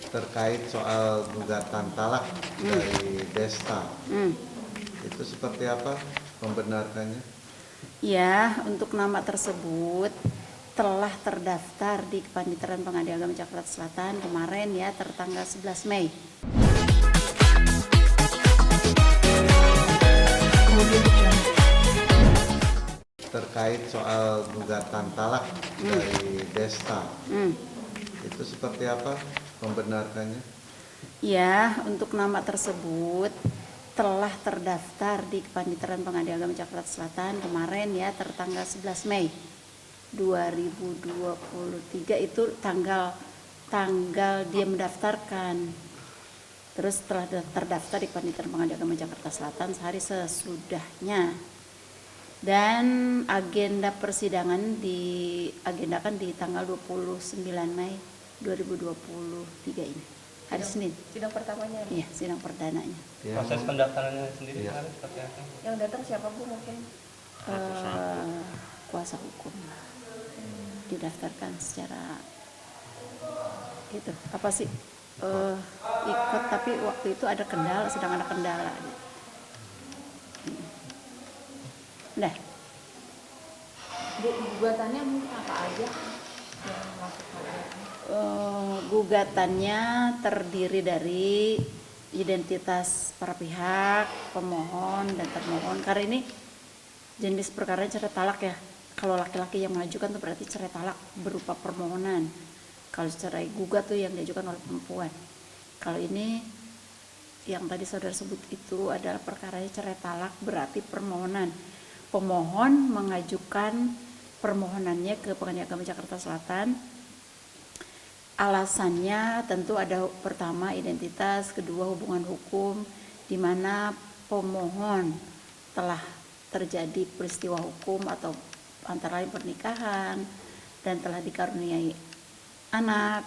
terkait soal gugatan talak dari Desta. Itu seperti apa membenarkannya? Ya, untuk nama tersebut telah terdaftar di Kepanitiaan Pengadilan Agama Jakarta Selatan kemarin ya, tertanggal 11 Mei. Terkait soal gugatan talak dari Desta. Itu seperti apa membenarkannya? Ya, untuk nama tersebut telah terdaftar di Kepanitiaan Pengadilan Agama Jakarta Selatan kemarin ya, tertanggal 11 Mei 2023. Itu tanggal dia mendaftarkan. Terus telah terdaftar di Kepanitiaan Pengadilan Agama Jakarta Selatan sehari sesudahnya. Dan agenda persidangan diagendakan di tanggal 29 Mei 2023 ini. Hari Senin. Sidang pertamanya? Iya, sidang perdananya. Proses pendaftarannya sendiri Iya. kemarin seperti apa? Yang datang siapa Bu mungkin? Kuasa hukum didaftarkan secara gitu. Apa sih? Ikut, tapi waktu itu ada kendala, sedang ada kendala. Udah. Bu, gugatannya mungkin apa aja yang masuk Gugatannya terdiri dari identitas para pihak, pemohon dan termohon. Karena ini jenis perkara cerai talak ya. Kalau laki-laki yang mengajukan itu berarti cerai talak berupa permohonan. Kalau cerai gugat tuh yang diajukan oleh perempuan. Kalau ini yang tadi saudara sebut itu adalah perkaranya cerai talak berarti permohonan. Pemohon mengajukan permohonannya ke Pengadilan Agama Jakarta Selatan. Alasannya tentu ada pertama identitas, kedua hubungan hukum, di mana pemohon telah terjadi peristiwa hukum atau antara lain pernikahan dan telah dikaruniai anak,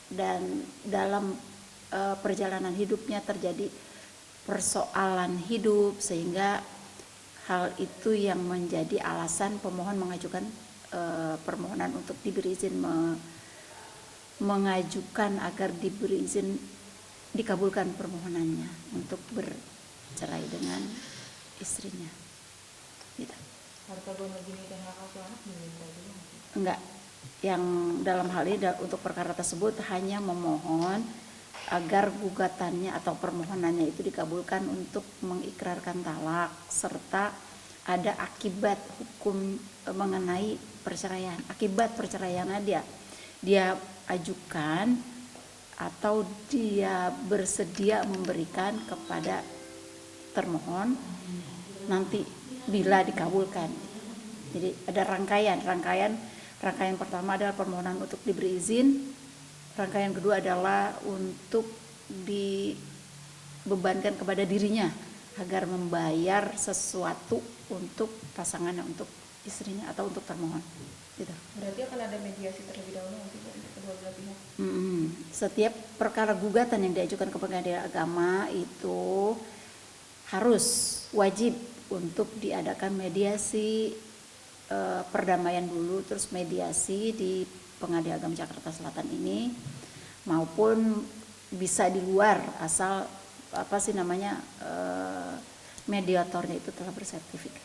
dan dalam perjalanan hidupnya terjadi persoalan hidup sehingga hal itu yang menjadi alasan pemohon mengajukan permohonan untuk diberi izin mengajukan agar diberi izin dikabulkan permohonannya untuk bercerai dengan istrinya. Gitu. harta gono gini dan hak asuh anak diminta dulu? Enggak. Yang dalam hal ini untuk perkara tersebut hanya memohon agar gugatannya atau permohonannya itu dikabulkan untuk mengikrarkan talak serta ada akibat hukum mengenai perceraian. Akibat perceraiannya dia ajukan atau dia bersedia memberikan kepada termohon nanti bila dikabulkan. Jadi ada rangkaian pertama adalah permohonan untuk diberi izin, rangkaian kedua adalah untuk dibebankan kepada dirinya agar membayar sesuatu untuk pasangannya, untuk istrinya atau untuk termohon. Gitu. Berarti akan ada mediasi terlebih dahulu nanti untuk kedua belah pihak? Setiap perkara gugatan yang diajukan ke Pengadilan Agama itu harus wajib untuk diadakan mediasi perdamaian dulu, terus mediasi di Pengadilan Agama Jakarta Selatan ini, maupun bisa di luar asal mediatornya itu telah bersertifikat.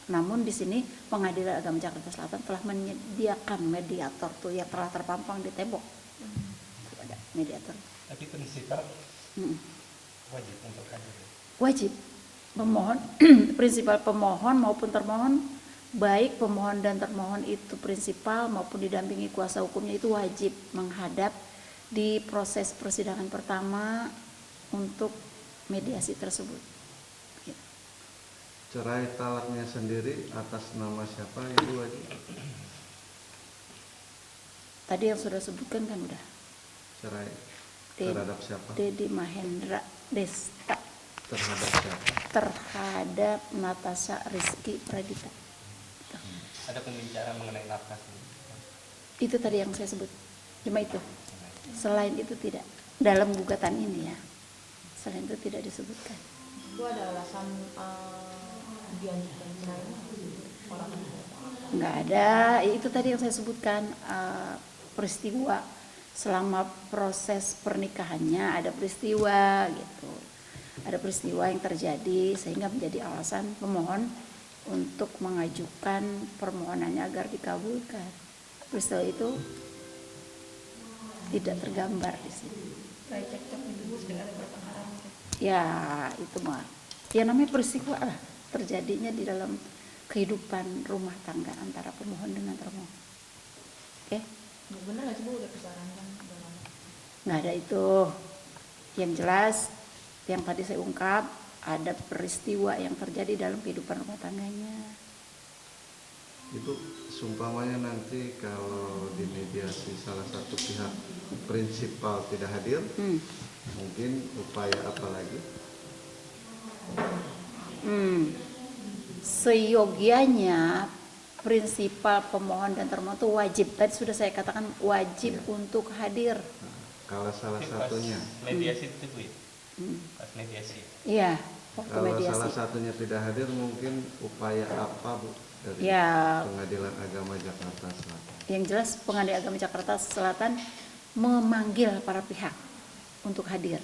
Namun di sini Pengadilan Agama Jakarta Selatan telah menyediakan mediator tuh yang telah terpampang di tembok. Ada mediator. Tapi prinsipal wajib untuk hadir. Wajib pemohon prinsipal pemohon maupun termohon, baik pemohon dan termohon itu prinsipal maupun didampingi kuasa hukumnya itu wajib menghadap di proses persidangan pertama untuk mediasi tersebut. Cerai talaknya sendiri atas nama siapa itu wajib? Tadi yang sudah sebutkan kan udah. Cerai terhadap siapa? Dedi Mahendra Desta. Terhadap siapa? Terhadap Natasha Rizky Pradita. Ada pembicaraan mengenai nafkah. Itu tadi yang saya sebut. Cuma itu. Selain itu tidak. Dalam gugatan ini ya. Selain itu tidak disebutkan. Itu ada alasan diajukan cerai orang Nggak ada. Itu tadi yang saya sebutkan peristiwa selama proses pernikahannya ada peristiwa gitu. Ada peristiwa yang terjadi sehingga menjadi alasan pemohon untuk mengajukan permohonannya agar dikabulkan. Peristiwa itu tidak tergambar di sini. Kayak cekcok itu Bu, sedang ada pertengkaran mungkin. Ya, itu mah. Ya namanya peristiwa lah terjadinya di dalam kehidupan rumah tangga antara pemohon dengan termohon. Oke? Bu, benar nggak sih Bu udah disarankan dalam Nggak ada itu. Yang jelas, yang tadi saya ungkap, ada peristiwa yang terjadi dalam kehidupan rumah tangganya. Itu seumpamanya nanti kalau di mediasi salah satu pihak prinsipal tidak hadir, mungkin upaya apa lagi? Seyogianya prinsipal pemohon dan termohon itu wajib. Tadi sudah saya katakan wajib untuk hadir. Kalau salah Tapi pas satunya, mediasi itu Bu ya? Pas mediasi. Iya, waktu kalau mediasi. salah satunya tidak hadir, mungkin upaya apa Bu dari Ya. Pengadilan Agama Jakarta Selatan? Yang jelas Pengadilan Agama Jakarta Selatan memanggil para pihak untuk hadir.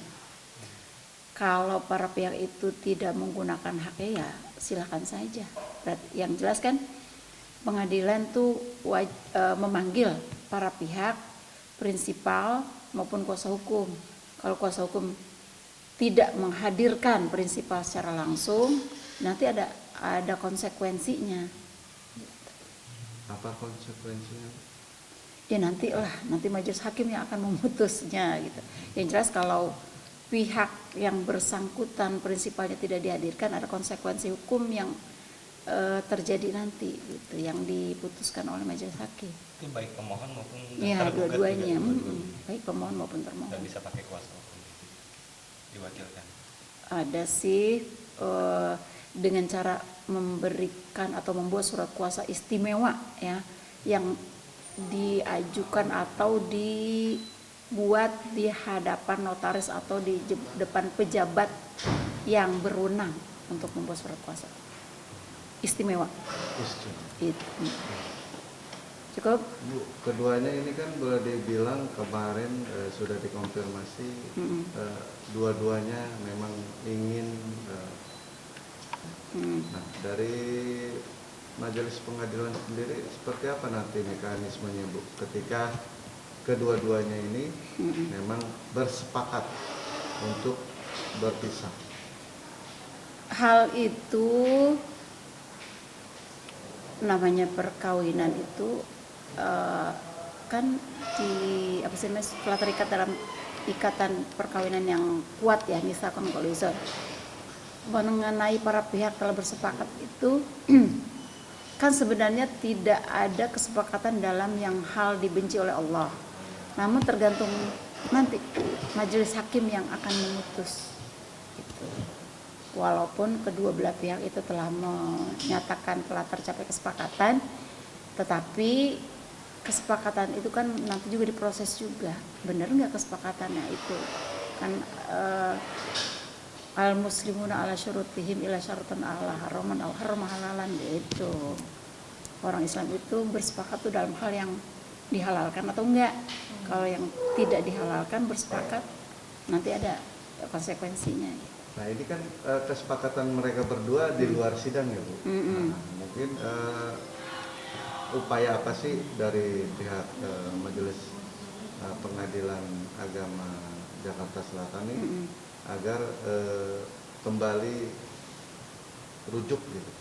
Kalau para pihak itu tidak menggunakan haknya ya silakan saja. Yang jelas kan pengadilan tuh memanggil para pihak prinsipal maupun kuasa hukum. Kalau kuasa hukum tidak menghadirkan prinsipal secara langsung, nanti ada konsekuensinya. Apa konsekuensinya? Ya nanti majelis hakim yang akan memutusnya gitu. Yang jelas kalau pihak yang bersangkutan prinsipalnya tidak dihadirkan, ada konsekuensi hukum yang terjadi nanti gitu, yang diputuskan oleh majelis hakim. Itu baik pemohon maupun Ya, tergugat dua-duanya, juga. baik pemohon maupun termohon. Nggak bisa pakai kuasa hukum diwakilkan. Ada sih dengan cara memberikan atau membuat surat kuasa istimewa ya, yang diajukan atau dibuat di hadapan notaris atau di depan pejabat yang berwenang untuk membuat surat kuasa istimewa. Itu. Cukup. Bu, keduanya ini kan boleh dibilang kemarin sudah dikonfirmasi dua-duanya memang ingin. Nah, dari majelis pengadilan sendiri seperti apa nanti mekanismenya Bu ketika kedua-duanya ini memang bersepakat untuk berpisah? Hal itu namanya perkawinan itu kan setelah terikat dalam ikatan perkawinan yang kuat ya, misalkan kolizor mengenai para pihak telah bersepakat itu kan sebenarnya tidak ada kesepakatan dalam yang hal dibenci oleh Allah, namun tergantung nanti majelis hakim yang akan memutus gitu. Walaupun kedua belah pihak itu telah menyatakan telah tercapai kesepakatan, tetapi kesepakatan itu kan nanti juga diproses juga, benar nggak kesepakatannya itu kan al muslimuna ala syurutihim ila syaratan ala haraman al haram halalan gitu. Orang Islam itu bersepakat tuh dalam hal yang dihalalkan atau enggak. Kalau yang tidak dihalalkan bersepakat nanti ada konsekuensinya. Nah ini kan kesepakatan mereka berdua di luar sidang ya Bu. Nah, mungkin upaya apa sih dari pihak Majelis Pengadilan Agama Jakarta Selatan ini agar kembali rujuk gitu?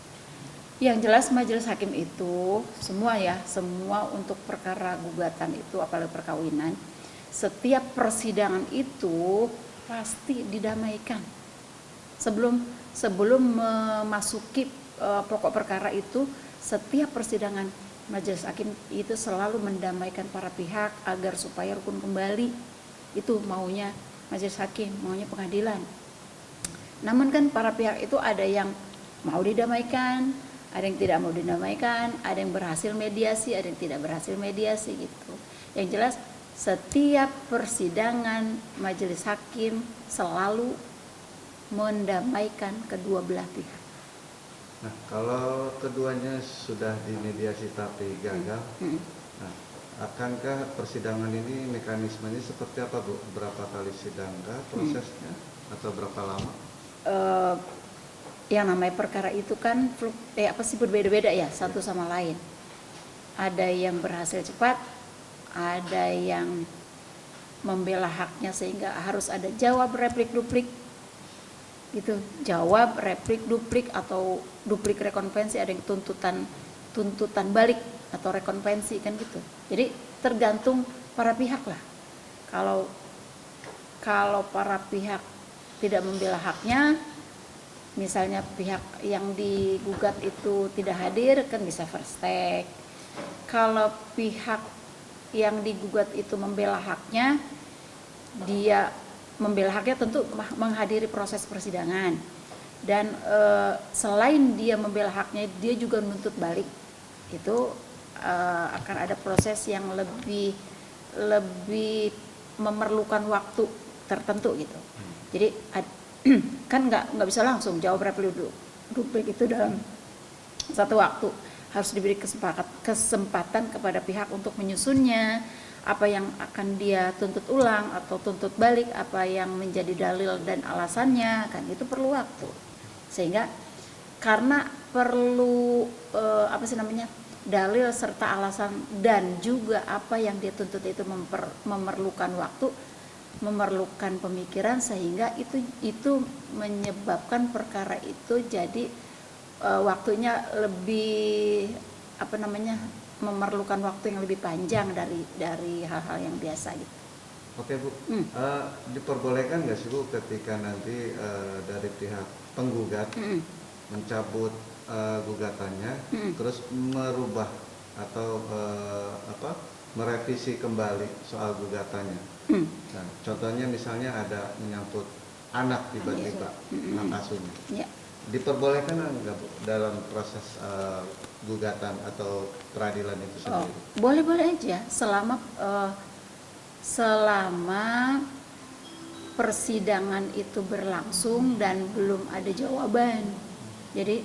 Yang jelas majelis hakim itu semua untuk perkara gugatan itu apalagi perkawinan, setiap persidangan itu pasti didamaikan. Sebelum memasuki pokok perkara itu, setiap persidangan majelis hakim itu selalu mendamaikan para pihak agar supaya rukun kembali. Itu maunya majelis hakim, maunya pengadilan. Namun kan para pihak itu ada yang mau didamaikan, ada yang tidak mau didamaikan, ada yang berhasil mediasi, ada yang tidak berhasil mediasi gitu. Yang jelas setiap persidangan majelis hakim selalu mendamaikan kedua belah pihak. Nah, kalau keduanya sudah dimediasi tapi gagal, nah, akankah persidangan ini mekanismenya seperti apa Bu? Berapa kali sidang kah prosesnya atau berapa lama? Yang namanya perkara itu kan berbeda-beda ya satu sama lain. Ada yang berhasil cepat, ada yang membela haknya sehingga harus ada jawab, replik, duplik gitu. Jawab, replik, duplik atau duplik rekonvensi, ada yang tuntutan balik atau rekonvensi kan gitu. Jadi tergantung para pihak lah. Kalau para pihak tidak membela haknya, misalnya pihak yang digugat itu tidak hadir kan bisa first take. Kalau pihak yang digugat itu membela haknya, dia membela haknya tentu menghadiri proses persidangan. Dan selain dia membela haknya, dia juga menuntut balik. Itu akan ada proses yang lebih memerlukan waktu tertentu gitu. Jadi kan nggak bisa langsung jawab replik duplik itu dalam satu waktu. Harus diberi kesempatan kepada pihak untuk menyusunnya, apa yang akan dia tuntut ulang atau tuntut balik, apa yang menjadi dalil dan alasannya, kan itu perlu waktu. Sehingga karena perlu dalil serta alasan dan juga apa yang dia tuntut itu memerlukan waktu, memerlukan pemikiran, sehingga itu menyebabkan perkara itu jadi waktunya lebih memerlukan waktu yang lebih panjang dari hal-hal yang biasa gitu. Oke Bu, diperbolehkan nggak sih Bu ketika nanti dari pihak penggugat mencabut gugatannya, terus merubah atau merevisi kembali soal gugatannya? Nah, contohnya misalnya ada menyangkut anak tiba-tiba, anak asuhnya. Yeah. Diperbolehkan nggak Bu dalam proses gugatan atau peradilan itu sendiri? Boleh-boleh aja selama persidangan itu berlangsung dan belum ada jawaban. Jadi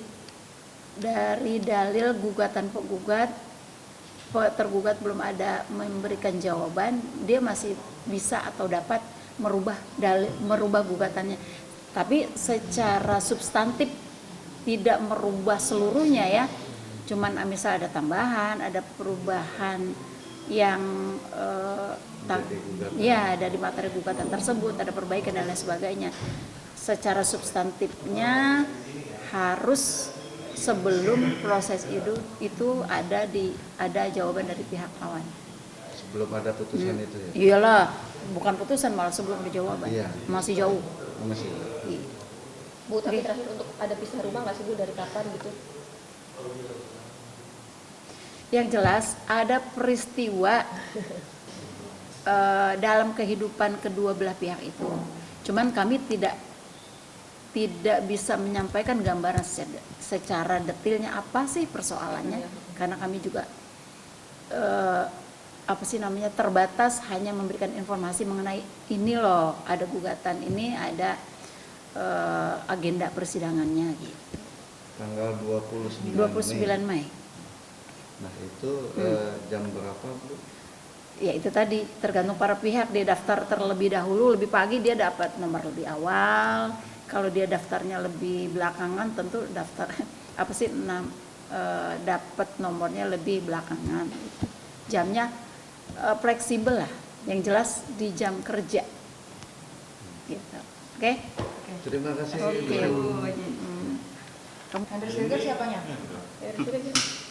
dari dalil gugatan tergugat belum ada memberikan jawaban, dia masih bisa atau dapat merubah gugatannya. Tapi secara substantif tidak merubah seluruhnya ya. Cuman misal ada tambahan, ada perubahan yang dari materi gugatan tersebut, ada perbaikan dan lain sebagainya. Secara substantifnya harus sebelum proses itu ada jawaban dari pihak lawan. Sebelum ada putusan itu ya? Iyalah, bukan putusan, malah sebelum ada jawaban. Iya. Masih jauh. Masih. Iya. Bu, tapi terakhir untuk ada pisah rumah nggak sih Bu, dari kapan gitu? Yang jelas ada peristiwa dalam kehidupan kedua belah pihak itu. Cuman kami tidak bisa menyampaikan gambaran secara detailnya apa sih persoalannya, karena kami juga terbatas hanya memberikan informasi mengenai ini loh, ada gugatan ini, ada agenda persidangannya gitu. Tanggal 29 Mei. Nah itu jam berapa Bu? Ya itu tadi tergantung para pihak. Dia daftar terlebih dahulu, lebih pagi dia dapat nomor lebih awal. Kalau dia daftarnya lebih belakangan, tentu dapat nomornya lebih belakangan. Jamnya fleksibel lah, yang jelas di jam kerja. Gitu. Oke? Terima kasih. Oke. Hendra Silger siapanya?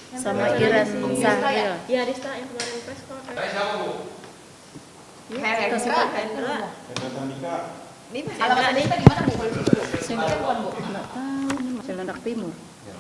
Sama Iren Sahil. Iya, Rista yang kemarin press call. Hendra. Ini Mas Alamat Hendra nih. Hendra gimana Bu? Polisi Bu? Saya bukan Bu. Nggak tahu, Cilandak Timur. Ya,